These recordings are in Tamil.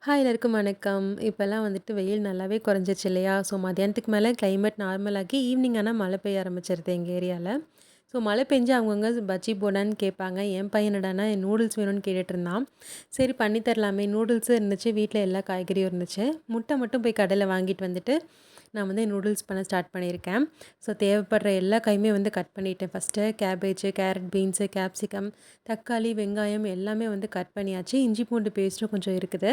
ஹாய் எல்லாருக்கும் வணக்கம். இப்போல்லாம் வந்துட்டு வெயில் நல்லாவே குறைஞ்சிருச்சு இல்லையா? ஸோ மதியானத்துக்கு மேலே கிளைமேட் நார்மலாகி ஈவினிங் ஆனா மழை பெய்ய ஆரம்பிச்சிருது எங்கள் ஏரியாவில். ஸோ மழை பெஞ்சு அவங்கவுங்க பஜ்ஜி போடான்னு கேட்பாங்க. என் பையன் என்னடான்னா நூடுல்ஸ் வேணும்னு கேட்டுட்டு இருந்தான். சரி பண்ணி தரலாமே, நூடுல்ஸும் இருந்துச்சு, வீட்டில் எல்லா காய்கறியும் இருந்துச்சு. முட்டை மட்டும் போய் கடையில் வாங்கிட்டு வந்துட்டு நான் வந்து நூடுல்ஸ் பண்ண ஸ்டார்ட் பண்ணியிருக்கேன். ஸோ தேவைப்படுற எல்லா காயுமே வந்து கட் பண்ணிட்டேன். First cabbage, carrot, beans, capsicum, தக்காளி, வெங்காயம் எல்லாமே வந்து கட் பண்ணியாச்சு. இஞ்சி பூண்டு பேஸ்ட்டும் கொஞ்சம் இருக்குது.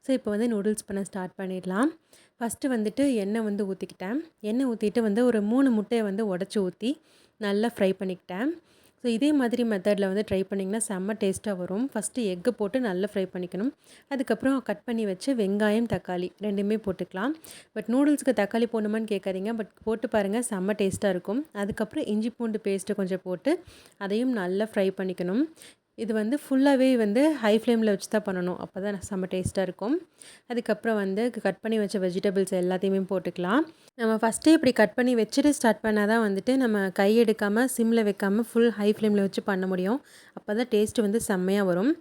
ஸோ இப்போ வந்து நூடுல்ஸ் பண்ண ஸ்டார்ட் பண்ணிடலாம். ஃபஸ்ட்டு வந்துட்டு எண்ணெய் வந்து ஊற்றிக்கிட்டேன். எண்ணெய் ஊற்றிட்டு வந்து ஒரு 3 முட்டையை வந்து உடச்சி ஊற்றி நல்லா ஃப்ரை பண்ணிக்கிட்டேன். ஸோ இதே மாதிரி மெத்தடில் வந்து ட்ரை பண்ணிங்கன்னா செம்ம டேஸ்ட்டாக வரும். ஃபஸ்ட்டு எக்கு போட்டு நல்லா ஃப்ரை பண்ணிக்கணும். அதுக்கப்புறம் கட் பண்ணி வச்சு வெங்காயம், தக்காளி 2மே போட்டுக்கலாம். பட் நூடுல்ஸ்க்கு தக்காளி போடணுமான்னு கேட்காதீங்க. பட் போட்டு பாருங்கள், செம்ம டேஸ்ட்டாக இருக்கும். அதுக்கப்புறம் இஞ்சி பூண்டு பேஸ்ட்டு கொஞ்சம் போட்டு அதையும் நல்லா ஃப்ரை பண்ணிக்கணும். இது வந்து ஃபுல்லாகவே வந்து ஹை ஃப்ளேமில் வச்சு தான் பண்ணணும். அப்போ தான் செம்ம டேஸ்ட்டாக இருக்கும். அதுக்கப்புறம் வந்து கட் பண்ணி வச்ச வெஜிடபிள்ஸ் எல்லாத்தையுமே போட்டுக்கலாம். நம்ம ஃபஸ்ட்டே இப்படி கட் பண்ணி வச்சுட்டு ஸ்டார்ட் பண்ணால் தான் வந்துட்டு நம்ம கை எடுக்காமல் சிம்மில் வைக்காமல் ஃபுல் ஹை ஃப்ளேமில் வச்சு பண்ண முடியும். அப்போ தான் டேஸ்ட்டு வந்து செம்மையாக வரும்.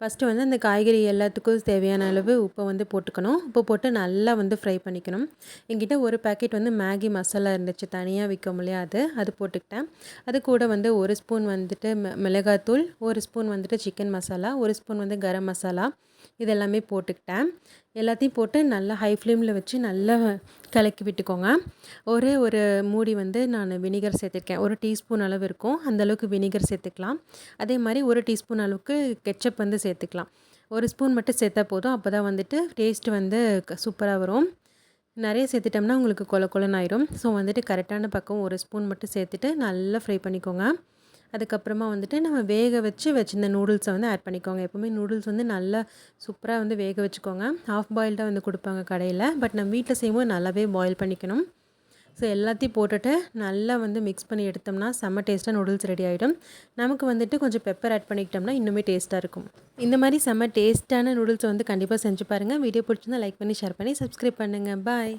ஃபஸ்ட்டு வந்து அந்த காய்கறி எல்லாத்துக்கும் தேவையான அளவு உப்பை வந்து போட்டுக்கணும். உப்பு போட்டு நல்லா வந்து ஃப்ரை பண்ணிக்கணும். என்கிட்ட ஒரு பேக்கெட் வந்து மேகி மசாலா இருந்துச்சு, தனியாக விற்கும் இல்லையா, அது போட்டுக்கிட்டேன். அது கூட வந்து 1 ஸ்பூன் வந்துட்டு மிளகாத்தூள், 1 ஸ்பூன் வந்துட்டு சிக்கன் மசாலா, 1 ஸ்பூன் வந்து கரம் மசாலா, இதெல்லாமே போட்டுக்கிட்டேன். எல்லாத்தையும் போட்டு நல்லா ஹை ஃப்ளேமில் வச்சு நல்லா கலக்கி விட்டுக்கோங்க. ஒரு மூடி வந்து நான் வினிகர் சேர்த்துருக்கேன். 1 டீஸ்பூன் அளவு இருக்கும், அந்தளவுக்கு வினிகர் சேர்த்துக்கலாம். அதே மாதிரி 1 டீஸ்பூன் அளவுக்கு கெச்சப் வந்து சேர்த்துக்கலாம். 1 ஸ்பூன் மட்டும் சேர்த்தா போதும். அப்போ தான் வந்துட்டு டேஸ்ட்டு வந்து சூப்பராக வரும். நிறைய சேர்த்துட்டோம்னா உங்களுக்கு கொல கொலன்னு ஆயிடும். ஸோ வந்துட்டு கரெக்டான பக்கம் 1 ஸ்பூன் மட்டும் சேர்த்துட்டு நல்லா ஃப்ரை பண்ணிக்கோங்க. அதுக்கப்புறமா வந்துட்டு நம்ம வேக வச்சிருந்த நூடுல்ஸை வந்து ஆட் பண்ணிக்கோங்க. எப்போவுமே நூடுல்ஸ் வந்து நல்லா சூப்பராக வந்து வேக வச்சுக்கோங்க. ஹாஃப் பாயில்டாக வந்து கொடுப்பாங்க கடையில். பட் நம்ம வீட்டில் செய்யும்போது நல்லாவே பாயில் பண்ணிக்கணும். ஸோ எல்லாத்தையும் போட்டுட்டு நல்லா வந்து மிக்ஸ் பண்ணி எடுத்தோம்னா செம்ம டேஸ்ட்டாக நூடுல்ஸ் ரெடி ஆகிடும். நமக்கு வந்துட்டு கொஞ்சம் பெப்பர் ஆட் பண்ணிக்கிட்டோம்னா இன்னுமே டேஸ்ட்டாக இருக்கும். இந்த மாதிரி செம்ம டேஸ்ட்டான நூடுல்ஸை வந்து கண்டிப்பாக செஞ்சு பாருங்கள். வீடியோ பிடிச்சிருந்தா லைக் பண்ணி, ஷேர் பண்ணி, சப்ஸ்கிரைப் பண்ணுங்கள். பாய்.